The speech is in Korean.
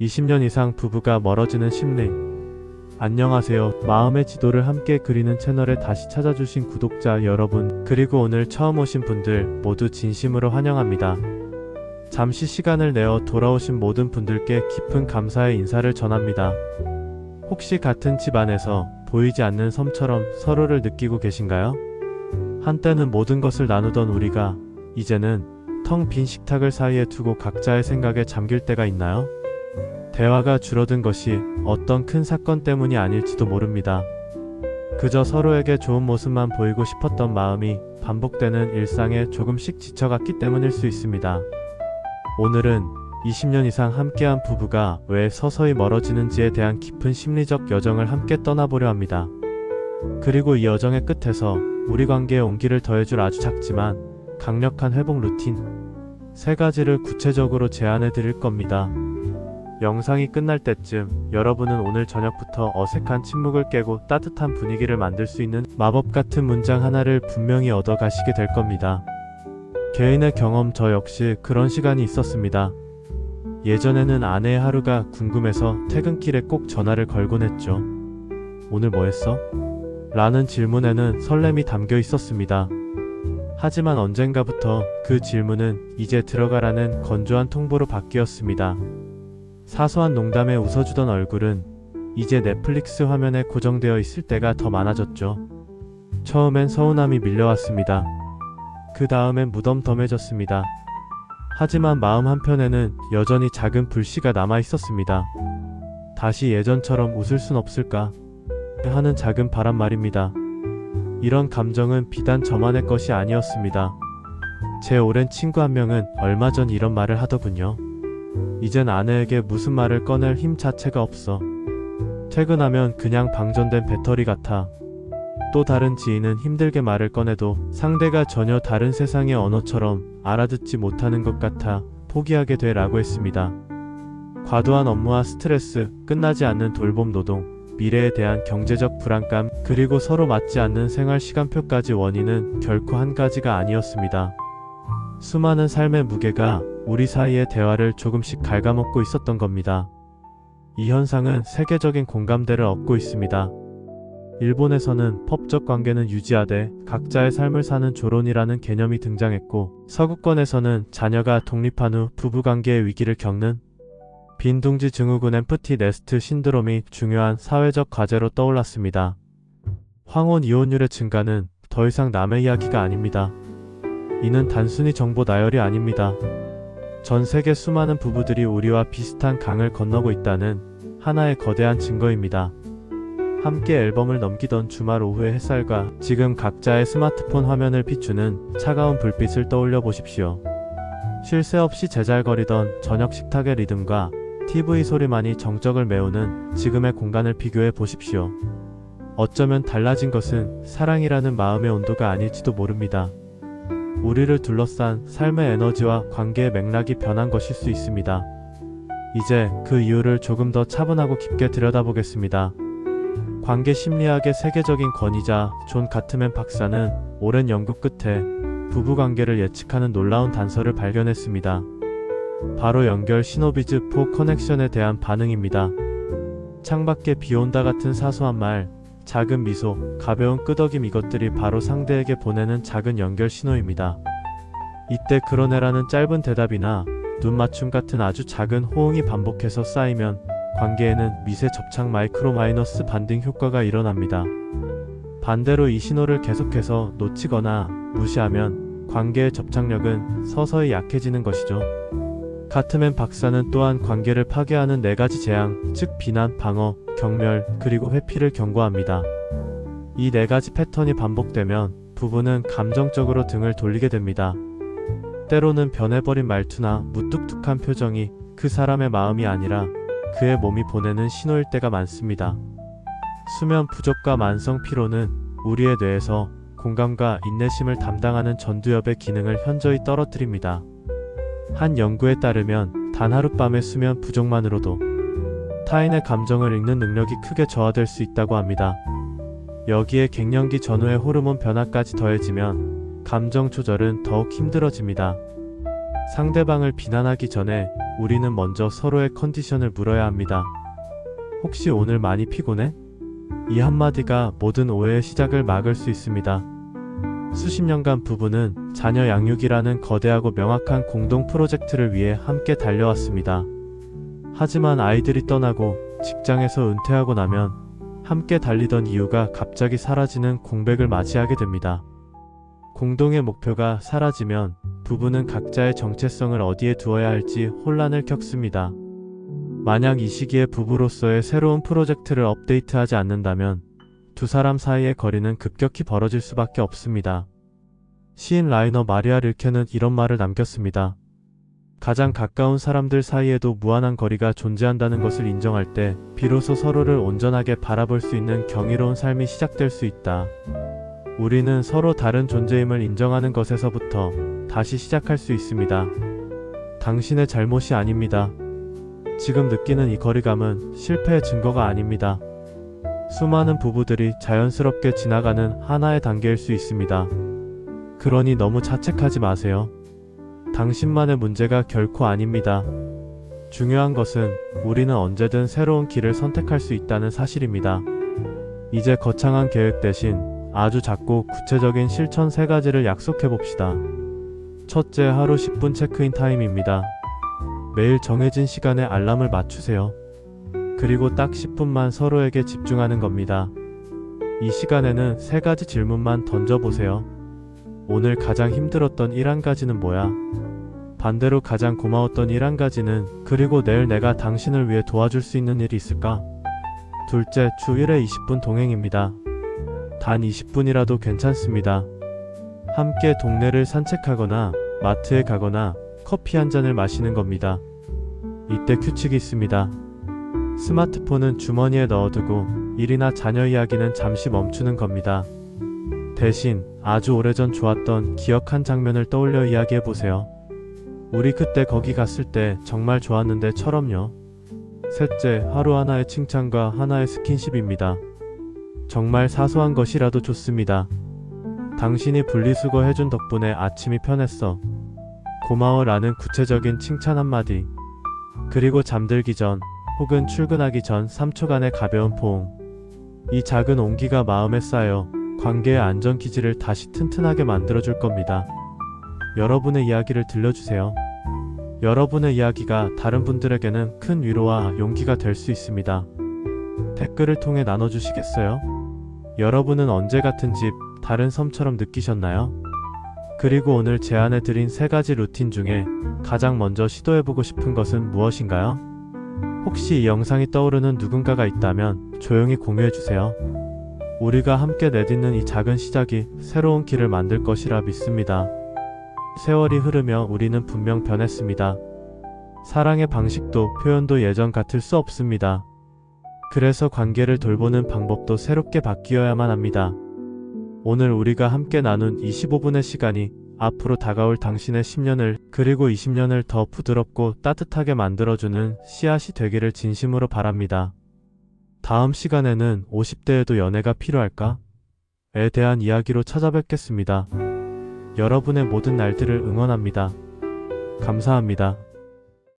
20년 이상 부부가 멀어지는 심리. 안녕하세요. 마음의 지도를 함께 그리는 채널에 다시 찾아주신 구독자 여러분, 그리고 오늘 처음 오신 분들 모두 진심으로 환영합니다. 잠시 시간을 내어 돌아오신 모든 분들께 깊은 감사의 인사를 전합니다. 혹시 같은 집 안에서 보이지 않는 섬처럼 서로를 느끼고 계신가요? 한때는 모든 것을 나누던 우리가 이제는 텅 빈 식탁을 사이에 두고 각자의 생각에 잠길 때가 있나요? 대화가 줄어든 것이 어떤 큰 사건 때문이 아닐지도 모릅니다. 그저 서로에게 좋은 모습만 보이고 싶었던 마음이 반복되는 일상에 조금씩 지쳐갔기 때문일 수 있습니다. 오늘은 20년 이상 함께한 부부가 왜 서서히 멀어지는지에 대한 깊은 심리적 여정을 함께 떠나보려 합니다. 그리고 이 여정의 끝에서 우리 관계에 온기를 더해줄 아주 작지만 강력한 회복 루틴 3가지를 구체적으로 제안해 드릴 겁니다. 영상이 끝날 때쯤 여러분은 오늘 저녁부터 어색한 침묵을 깨고 따뜻한 분위기를 만들 수 있는 마법 같은 문장 하나를 분명히 얻어 가시게 될 겁니다. 개인의 경험, 저 역시 그런 시간이 있었습니다. 예전에는 아내의 하루가 궁금해서 퇴근길에 꼭 전화를 걸곤 했죠. 오늘 뭐 했어? 라는 질문에는 설렘이 담겨 있었습니다. 하지만 언젠가부터 그 질문은 이제 들어가라는 건조한 통보로 바뀌었습니다. 사소한 농담에 웃어주던 얼굴은 이제 넷플릭스 화면에 고정되어 있을 때가 더 많아졌죠. 처음엔 서운함이 밀려왔습니다. 그 다음엔 무덤덤해졌습니다. 하지만 마음 한편에는 여전히 작은 불씨가 남아 있었습니다. 다시 예전처럼 웃을 순 없을까 하는 작은 바람 말입니다. 이런 감정은 비단 저만의 것이 아니었습니다. 제 오랜 친구 한 명은 얼마 전 이런 말을 하더군요. 이젠 아내에게 무슨 말을 꺼낼 힘 자체가 없어. 퇴근하면 그냥 방전된 배터리 같아. 또 다른 지인은 힘들게 말을 꺼내도 상대가 전혀 다른 세상의 언어처럼 알아듣지 못하는 것 같아 포기하게 돼 라고 했습니다. 과도한 업무와 스트레스, 끝나지 않는 돌봄 노동, 미래에 대한 경제적 불안감, 그리고 서로 맞지 않는 생활 시간표까지 원인은 결코 한 가지가 아니었습니다. 수많은 삶의 무게가 우리 사이의 대화를 조금씩 갉아먹고 있었던 겁니다. 이 현상은 세계적인 공감대를 얻고 있습니다. 일본에서는 법적 관계는 유지하되 각자의 삶을 사는 조론이라는 개념이 등장했고, 서구권에서는 자녀가 독립한 후 부부관계의 위기를 겪는 빈둥지 증후군 엠프티 네스트 신드롬이 중요한 사회적 과제로 떠올랐습니다. 황혼 이혼율의 증가는 더 이상 남의 이야기가 아닙니다. 이는 단순히 정보 나열이 아닙니다. 전 세계 수많은 부부들이 우리와 비슷한 강을 건너고 있다는 하나의 거대한 증거입니다. 함께 앨범을 넘기던 주말 오후의 햇살과 지금 각자의 스마트폰 화면을 비추는 차가운 불빛을 떠올려 보십시오. 쉴 새 없이 제잘거리던 저녁 식탁의 리듬과 TV 소리만이 정적을 메우는 지금의 공간을 비교해 보십시오. 어쩌면 달라진 것은 사랑이라는 마음의 온도가 아닐지도 모릅니다. 우리를 둘러싼 삶의 에너지와 관계의 맥락이 변한 것일 수 있습니다. 이제 그 이유를 조금 더 차분하고 깊게 들여다보겠습니다. 관계 심리학의 세계적인 권위자 존 가트맨 박사는 오랜 연구 끝에 부부관계를 예측하는 놀라운 단서를 발견했습니다. 바로 연결 시노비즈 포 커넥션에 대한 반응입니다. 창밖에 비 온다 같은 사소한 말, 작은 미소, 가벼운 끄덕임, 이것들이 바로 상대에게 보내는 작은 연결 신호입니다. 이때 그러네라는 짧은 대답이나 눈 맞춤 같은 아주 작은 호응이 반복해서 쌓이면 관계에는 미세 접착 마이크로 마이너스 반딩 효과가 일어납니다. 반대로 이 신호를 계속해서 놓치거나 무시하면 관계의 접착력은 서서히 약해지는 것이죠. 가트맨 박사는 또한 관계를 파괴하는 4가지 재앙, 즉 비난, 방어, 경멸, 그리고 회피를 경고합니다. 이 4가지 패턴이 반복되면 부부는 감정적으로 등을 돌리게 됩니다. 때로는 변해버린 말투나 무뚝뚝한 표정이 그 사람의 마음이 아니라 그의 몸이 보내는 신호일 때가 많습니다. 수면 부족과 만성 피로는 우리의 뇌에서 공감과 인내심을 담당하는 전두엽의 기능을 현저히 떨어뜨립니다. 한 연구에 따르면 단 하룻밤의 수면 부족만으로도 타인의 감정을 읽는 능력이 크게 저하될 수 있다고 합니다. 여기에 갱년기 전후의 호르몬 변화까지 더해지면 감정 조절은 더욱 힘들어집니다. 상대방을 비난하기 전에 우리는 먼저 서로의 컨디션을 물어야 합니다. 혹시 오늘 많이 피곤해? 이 한마디가 모든 오해의 시작을 막을 수 있습니다. 수십 년간 부부는 자녀 양육이라는 거대하고 명확한 공동 프로젝트를 위해 함께 달려왔습니다. 하지만 아이들이 떠나고 직장에서 은퇴하고 나면 함께 달리던 이유가 갑자기 사라지는 공백을 맞이하게 됩니다. 공동의 목표가 사라지면 부부는 각자의 정체성을 어디에 두어야 할지 혼란을 겪습니다. 만약 이 시기에 부부로서의 새로운 프로젝트를 업데이트하지 않는다면 두 사람 사이의 거리는 급격히 벌어질 수밖에 없습니다. 시인 라이너 마리아 릴케는 이런 말을 남겼습니다. 가장 가까운 사람들 사이에도 무한한 거리가 존재한다는 것을 인정할 때 비로소 서로를 온전하게 바라볼 수 있는 경이로운 삶이 시작될 수 있다. 우리는 서로 다른 존재임을 인정하는 것에서부터 다시 시작할 수 있습니다. 당신의 잘못이 아닙니다. 지금 느끼는 이 거리감은 실패의 증거가 아닙니다. 수많은 부부들이 자연스럽게 지나가는 하나의 단계일 수 있습니다. 그러니 너무 자책하지 마세요. 당신만의 문제가 결코 아닙니다. 중요한 것은 우리는 언제든 새로운 길을 선택할 수 있다는 사실입니다. 이제 거창한 계획 대신 아주 작고 구체적인 실천 3가지를 약속해 봅시다. 첫째, 하루 10분 체크인 타임입니다. 매일 정해진 시간에 알람을 맞추세요. 그리고 딱 10분만 서로에게 집중하는 겁니다. 이 시간에는 3가지 질문만 던져보세요. 오늘 가장 힘들었던 일 한 가지는 뭐야? 반대로 가장 고마웠던 일 한 가지는, 그리고 내일 내가 당신을 위해 도와줄 수 있는 일이 있을까? 둘째, 주 1회 20분 동행입니다. 단 20분이라도 괜찮습니다. 함께 동네를 산책하거나 마트에 가거나 커피 한 잔을 마시는 겁니다. 이때 규칙이 있습니다. 스마트폰은 주머니에 넣어두고 일이나 자녀 이야기는 잠시 멈추는 겁니다. 대신 아주 오래전 좋았던 기억한 장면을 떠올려 이야기해보세요. 우리 그때 거기 갔을 때 정말 좋았는데 처럼요. 셋째, 하루 하나의 칭찬과 하나의 스킨십입니다. 정말 사소한 것이라도 좋습니다. 당신이 분리수거 해준 덕분에 아침이 편했어. 고마워 라는 구체적인 칭찬 한마디. 그리고 잠들기 전 혹은 출근하기 전 3초간의 가벼운 포옹. 이 작은 온기가 마음에 쌓여 관계의 안전기지를 다시 튼튼하게 만들어줄 겁니다. 여러분의 이야기를 들려주세요. 여러분의 이야기가 다른 분들에게는 큰 위로와 용기가 될 수 있습니다. 댓글을 통해 나눠주시겠어요? 여러분은 언제 같은 집, 다른 섬처럼 느끼셨나요? 그리고 오늘 제안해드린 3가지 루틴 중에 가장 먼저 시도해보고 싶은 것은 무엇인가요? 혹시 이 영상이 떠오르는 누군가가 있다면 조용히 공유해주세요. 우리가 함께 내딛는 이 작은 시작이 새로운 길을 만들 것이라 믿습니다. 세월이 흐르며 우리는 분명 변했습니다. 사랑의 방식도 표현도 예전 같을 수 없습니다. 그래서 관계를 돌보는 방법도 새롭게 바뀌어야만 합니다. 오늘 우리가 함께 나눈 25분의 시간이 앞으로 다가올 당신의 10년을, 그리고 20년을 더 부드럽고 따뜻하게 만들어주는 씨앗이 되기를 진심으로 바랍니다. 다음 시간에는 50대에도 연애가 필요할까? 에 대한 이야기로 찾아뵙겠습니다. 여러분의 모든 날들을 응원합니다. 감사합니다.